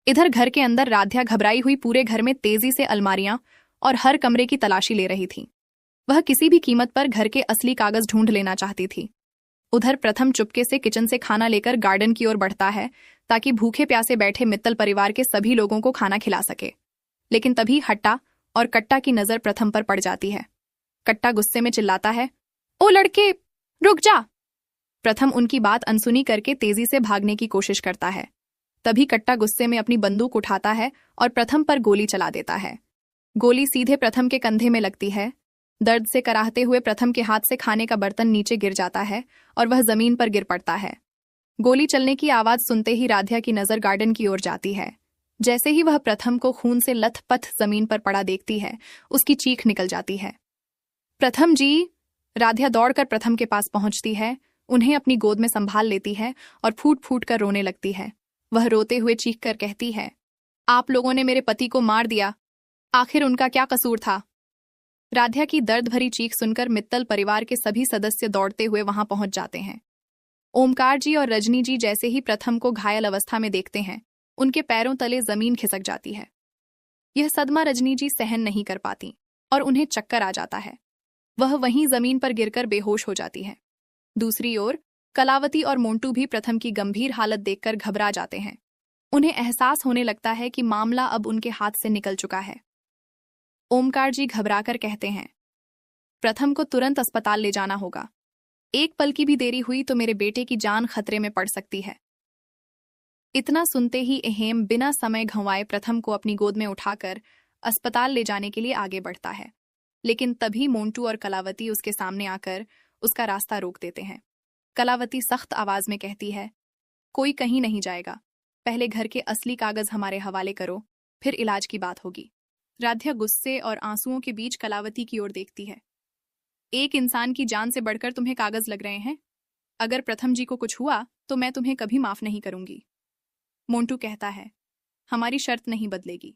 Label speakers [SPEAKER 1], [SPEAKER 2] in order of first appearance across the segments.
[SPEAKER 1] इधर घर के अंदर राध्या घबराई हुई पूरे घर में तेजी से अलमारियां और हर कमरे की तलाशी ले रही थी। वह किसी भी कीमत पर घर के असली कागज ढूंढ लेना चाहती थी। उधर प्रथम चुपके से किचन से खाना लेकर गार्डन की ओर बढ़ता है ताकि भूखे प्यासे बैठे मित्तल परिवार के सभी लोगों को खाना खिला सके। लेकिन तभी हट्टा और कट्टा की नजर प्रथम पर पड़ जाती है। कट्टा गुस्से में चिल्लाता है, ओ लड़के, रुक जा। प्रथम उनकी बात अनसुनी करके तेजी से भागने की कोशिश करता है। तभी कट्टा गुस्से में अपनी बंदूक उठाता है और प्रथम पर गोली चला देता है। गोली सीधे प्रथम के कंधे में लगती है। दर्द से कराहते हुए प्रथम के हाथ से खाने का बर्तन नीचे गिर जाता है और वह जमीन पर गिर पड़ता है। गोली चलने की आवाज सुनते ही राध्या की नजर गार्डन की ओर जाती है। जैसे ही वह प्रथम को खून से लथपथ जमीन पर पड़ा देखती है, उसकी चीख निकल जाती है। प्रथम जी! राध्या दौड़कर प्रथम के पास पहुंचती है, उन्हें अपनी गोद में संभाल लेती है और फूट फूट कर रोने लगती है। वह रोते हुए चीख कर कहती है, आप लोगों ने मेरे पति को मार दिया, आखिर उनका क्या कसूर था? राध्या की दर्द भरी चीख सुनकर मित्तल परिवार के सभी सदस्य दौड़ते हुए वहां पहुंच जाते हैं। ओमकार जी और रजनी जी जैसे ही प्रथम को घायल अवस्था में देखते हैं, उनके पैरों तले जमीन खिसक जाती है। यह सदमा रजनी जी सहन नहीं कर पाती और उन्हें चक्कर आ जाता है। वह वहीं जमीन पर गिरकर बेहोश हो जाती है। दूसरी ओर कलावती और मोंटू भी प्रथम की गंभीर हालत देखकर घबरा जाते हैं। उन्हें एहसास होने लगता है कि मामला अब उनके हाथ से निकल चुका है। ओमकार जी घबराकर कहते हैं, प्रथम को तुरंत अस्पताल ले जाना होगा। एक पल की भी देरी हुई तो मेरे बेटे की जान खतरे में पड़ सकती है। इतना सुनते ही अहेम बिना समय गंवाए प्रथम को अपनी गोद में उठाकर अस्पताल ले जाने के लिए आगे बढ़ता है। लेकिन तभी मोंटू और कलावती उसके सामने आकर उसका रास्ता रोक देते हैं। कलावती सख्त आवाज में कहती है, कोई कहीं नहीं जाएगा, पहले घर के असली कागज हमारे हवाले करो, फिर इलाज की बात होगी। राध्या गुस्से और आंसुओं के बीच कलावती की ओर देखती है। एक इंसान की जान से बढ़कर तुम्हें कागज लग रहे हैं? अगर प्रथम जी को कुछ हुआ तो मैं तुम्हें कभी माफ नहीं करूंगी। मोंटू कहता है, हमारी शर्त नहीं बदलेगी।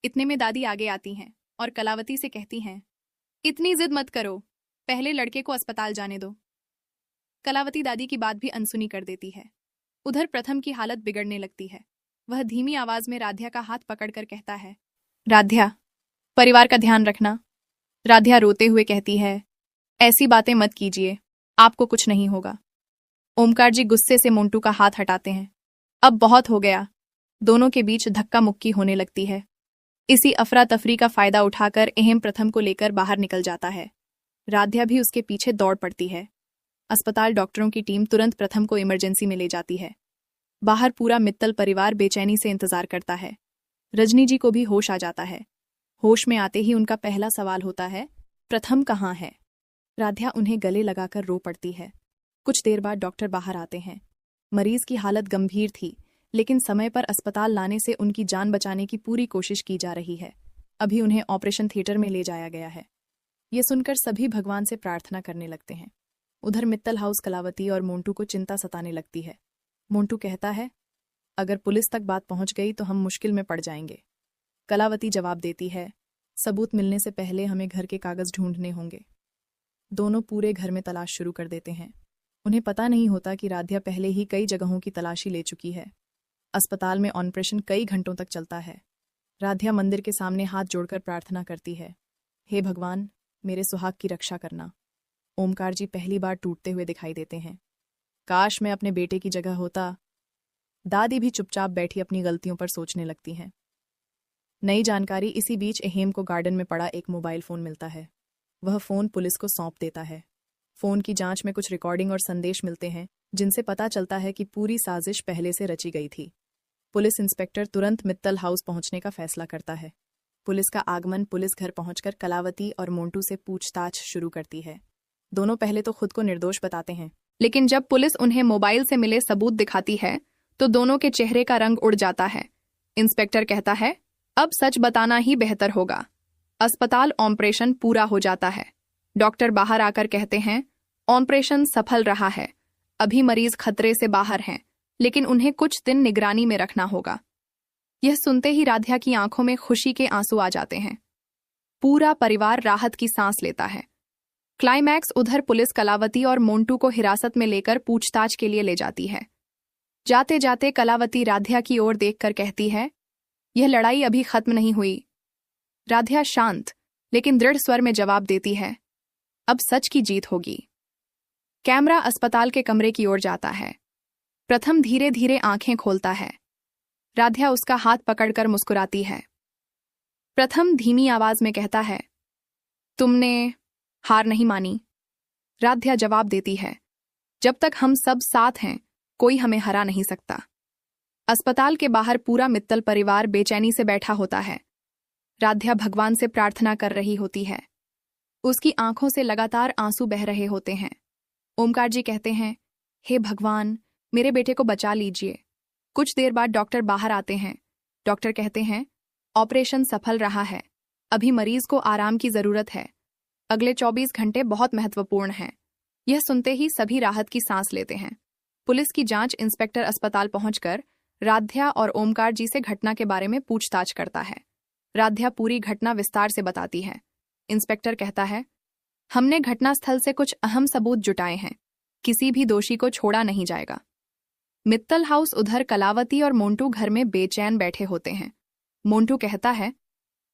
[SPEAKER 1] इतने में दादी आगे आती हैं और कलावती से कहती हैं, इतनी जिद मत करो, पहले लड़के को अस्पताल जाने दो। कलावती दादी की बात भी अनसुनी कर देती है। उधर प्रथम की हालत बिगड़ने लगती है। वह धीमी आवाज में राध्या का हाथ पकड़कर कहता है, राध्या, परिवार का ध्यान रखना। राध्या रोते हुए कहती है, ऐसी बातें मत कीजिए, आपको कुछ नहीं होगा। ओमकार जी गुस्से से मोंटू का हाथ हटाते हैं। अब बहुत हो गया। दोनों के बीच धक्का मुक्की होने लगती है। इसी अफरा तफरी का फायदा उठाकर अहम प्रथम को लेकर बाहर निकल जाता है। राध्या भी उसके पीछे दौड़ पड़ती है। अस्पताल डॉक्टरों की टीम तुरंत प्रथम को इमरजेंसी में ले जाती है। बाहर पूरा मित्तल परिवार बेचैनी से इंतजार करता है। रजनी जी को भी होश आ जाता है। होश में आते ही उनका पहला सवाल होता है, प्रथम कहाँ है? राध्या उन्हें गले लगाकर रो पड़ती है। कुछ देर बाद डॉक्टर बाहर आते हैं। मरीज की हालत गंभीर थी, लेकिन समय पर अस्पताल लाने से उनकी जान बचाने की पूरी कोशिश की जा रही है। अभी उन्हें ऑपरेशन थिएटर में ले जाया गया है। ये सुनकर सभी भगवान से प्रार्थना करने लगते हैं। उधर मित्तल हाउस कलावती और मोंटू को चिंता सताने लगती है। मोंटू कहता है, अगर पुलिस तक बात पहुंच गई तो हम मुश्किल में पड़ जाएंगे। कलावती जवाब देती है, सबूत मिलने से पहले हमें घर के कागज ढूंढने होंगे। दोनों पूरे घर में तलाश शुरू कर देते हैं। उन्हें पता नहीं होता कि राध्या पहले ही कई जगहों की तलाशी ले चुकी है। अस्पताल में ऑपरेशन कई घंटों तक चलता है। राध्या मंदिर के सामने हाथ जोड़कर प्रार्थना करती है, हे भगवान, मेरे सुहाग की रक्षा करना। ओमकार जी पहली बार टूटते हुए दिखाई देते हैं। काश मैं अपने बेटे की जगह होता। दादी भी चुपचाप बैठी अपनी गलतियों पर सोचने लगती हैं। नई जानकारी इसी बीच अहेम को गार्डन में पड़ा एक मोबाइल फोन मिलता है। वह फोन पुलिस को सौंप देता है। फोन की जांच में कुछ रिकॉर्डिंग और संदेश मिलते हैं, जिनसे पता चलता है कि पूरी साजिश पहले से रची गई थी। पुलिस इंस्पेक्टर तुरंत मित्तल हाउस पहुंचने का फैसला करता है। पुलिस का आगमन पुलिस घर पहुंचकर कलावती और मोंटू से पूछताछ शुरू करती है। दोनों पहले तो खुद को निर्दोष बताते हैं, लेकिन जब पुलिस उन्हें मोबाइल से मिले सबूत दिखाती है तो दोनों के चेहरे का रंग उड़ जाता है। इंस्पेक्टर कहता है, अब सच बताना ही बेहतर होगा। अस्पताल ऑपरेशन पूरा हो जाता है। डॉक्टर बाहर आकर कहते हैं, ऑपरेशन सफल रहा है। अभी मरीज खतरे से बाहर हैं, लेकिन उन्हें कुछ दिन निगरानी में रखना होगा। यह सुनते ही राध्या की आंखों में खुशी के आंसू आ जाते हैं। पूरा परिवार राहत की सांस लेता है। क्लाइमैक्स उधर पुलिस कलावती और मोंटू को हिरासत में लेकर पूछताछ के लिए ले जाती है। जाते जाते कलावती राध्या की ओर देखकर कहती है, यह लड़ाई अभी खत्म नहीं हुई। राध्या शांत लेकिन दृढ़ स्वर में जवाब देती है, अब सच की जीत होगी। कैमरा अस्पताल के कमरे की ओर जाता है। प्रथम धीरे धीरे आंखें खोलता है। राध्या उसका हाथ पकड़कर मुस्कुराती है। प्रथम धीमी आवाज में कहता है, तुमने हार नहीं मानी। राध्या जवाब देती है, जब तक हम सब साथ हैं कोई हमें हरा नहीं सकता। अस्पताल के बाहर पूरा मित्तल परिवार बेचैनी से बैठा होता है। राध्या भगवान से प्रार्थना कर रही होती है। उसकी आंखों से लगातार आंसू बह रहे होते हैं। ओमकार जी कहते हैं, हे भगवान, मेरे बेटे को बचा लीजिए। कुछ देर बाद डॉक्टर बाहर आते हैं। डॉक्टर कहते हैं, ऑपरेशन सफल रहा है, अभी मरीज को आराम की जरूरत है। अगले 24 घंटे बहुत महत्वपूर्ण हैं। यह सुनते ही सभी राहत की सांस लेते हैं। पुलिस की जांच इंस्पेक्टर अस्पताल पहुंचकर राध्या और ओमकार जी से घटना के बारे में पूछताछ करता है। राध्या पूरी घटना विस्तार से बताती है। इंस्पेक्टर कहता है, हमने घटनास्थल से कुछ अहम सबूत जुटाए हैं, किसी भी दोषी को छोड़ा नहीं जाएगा। मित्तल हाउस उधर कलावती और मोंटू घर में बेचैन बैठे होते हैं। मोंटू कहता है,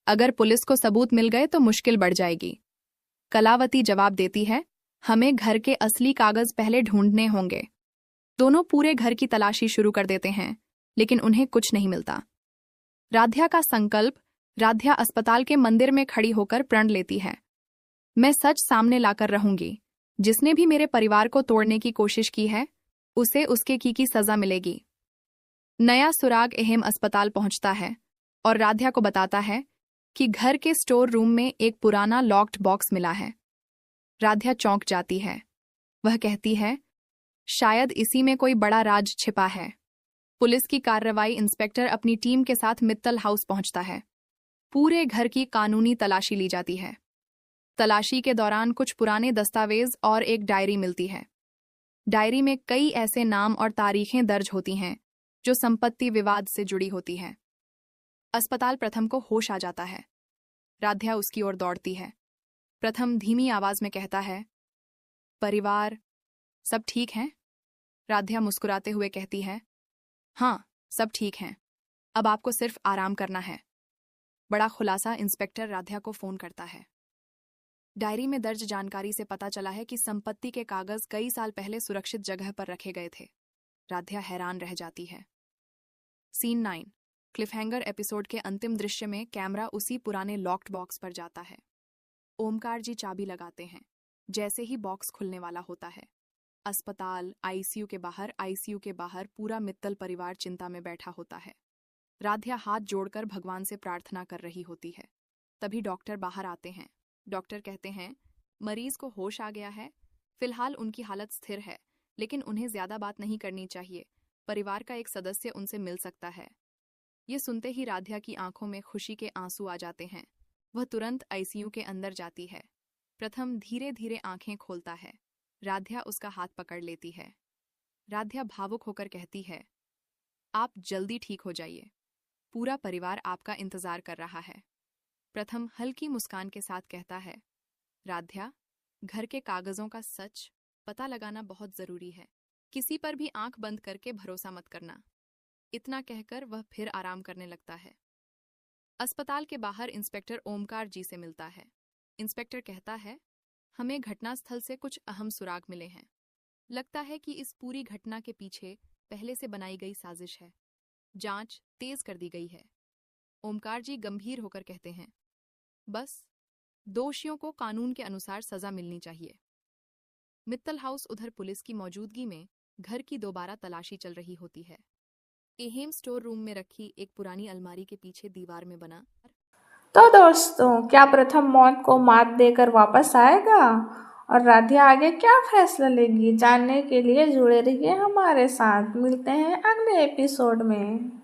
[SPEAKER 1] अगर पुलिस को सबूत मिल गए तो मुश्किल बढ़ जाएगी। कलावती जवाब देती है, हमें घर के असली कागज पहले ढूंढने होंगे। दोनों पूरे घर की तलाशी शुरू कर देते हैं, लेकिन उन्हें कुछ नहीं मिलता। राध्या का संकल्प। राध्या अस्पताल के मंदिर में खड़ी होकर प्रण लेती है, मैं सच सामने लाकर रहूंगी। जिसने भी मेरे परिवार को तोड़ने की कोशिश की है उसे उसके की सजा मिलेगी। नया सुराग एहेम अस्पताल पहुंचता है और राध्या को बताता है कि घर के स्टोर रूम में एक पुराना लॉक्ड बॉक्स मिला है। राध्या चौंक जाती है। वह कहती है, शायद इसी में कोई बड़ा राज छिपा है। पुलिस की कार्रवाई। इंस्पेक्टर अपनी टीम के साथ मित्तल हाउस पहुंचता है। पूरे घर की कानूनी तलाशी ली जाती है। तलाशी के दौरान कुछ पुराने दस्तावेज और एक डायरी मिलती है। डायरी में कई ऐसे नाम और तारीखें दर्ज होती हैं जो संपत्ति विवाद से जुड़ी होती हैं। अस्पताल प्रथम को होश आ जाता है। राध्या उसकी ओर दौड़ती है। प्रथम धीमी आवाज में कहता है, परिवार सब ठीक हैं? राध्या मुस्कुराते हुए कहती है, हाँ, सब ठीक हैं। अब आपको सिर्फ आराम करना है। बड़ा खुलासा। इंस्पेक्टर राध्या को फोन करता है। डायरी में दर्ज जानकारी से पता चला है कि संपत्ति के कागज कई साल पहले सुरक्षित जगह पर रखे गए थे। राध्या हैरान रह जाती है। सीन 9 क्लिफहैंगर एपिसोड के अंतिम दृश्य में कैमरा उसी पुराने लॉक्ड बॉक्स पर जाता है। ओमकार जी चाबी लगाते हैं। जैसे ही बॉक्स खुलने वाला होता है, अस्पताल आईसीयू के बाहर पूरा मित्तल परिवार चिंता में बैठा होता है। राध्या हाथ जोड़कर भगवान से प्रार्थना कर रही होती है। तभी डॉक्टर बाहर आते हैं। डॉक्टर कहते हैं, मरीज को होश आ गया है, फिलहाल उनकी हालत स्थिर है, लेकिन उन्हें ज्यादा बात नहीं करनी चाहिए। परिवार का एक सदस्य उनसे मिल सकता है। ये सुनते ही राध्या की आंखों में खुशी के आंसू आ जाते हैं। वह तुरंत आईसीयू के अंदर जाती है। प्रथम धीरे धीरे आंखें खोलता है। राध्या उसका हाथ पकड़ लेती है। राध्या भावुक होकर कहती है, आप जल्दी ठीक हो जाइए, पूरा परिवार आपका इंतजार कर रहा है। प्रथम हल्की मुस्कान के साथ कहता है, राध्या, घर के कागजों का सच पता लगाना बहुत जरूरी है। किसी पर भी आंख बंद करके भरोसा मत करना। इतना कहकर वह फिर आराम करने लगता है। अस्पताल के बाहर इंस्पेक्टर ओमकार जी से मिलता है। इंस्पेक्टर कहता है, हमें घटनास्थल से कुछ अहम सुराग मिले हैं। लगता है कि इस पूरी घटना के पीछे पहले से बनाई गई साजिश है। जांच तेज कर दी गई है। ओमकार जी गंभीर होकर कहते हैं, बस दोषियों को कानून के अनुसार सजा मिलनी चाहिए। मित्तल हाउस उधर पुलिस की मौजूदगी में घर की दोबारा तलाशी चल रही होती है। एहेम स्टोर रूम में रखी एक पुरानी अलमारी के पीछे दीवार में बना।
[SPEAKER 2] तो दोस्तों, क्या प्रथम मौत को मात देकर वापस आएगा और राध्या आगे क्या फैसला लेगी, जानने के लिए जुड़े रहिए हमारे साथ। मिलते हैं अगले एपिसोड में।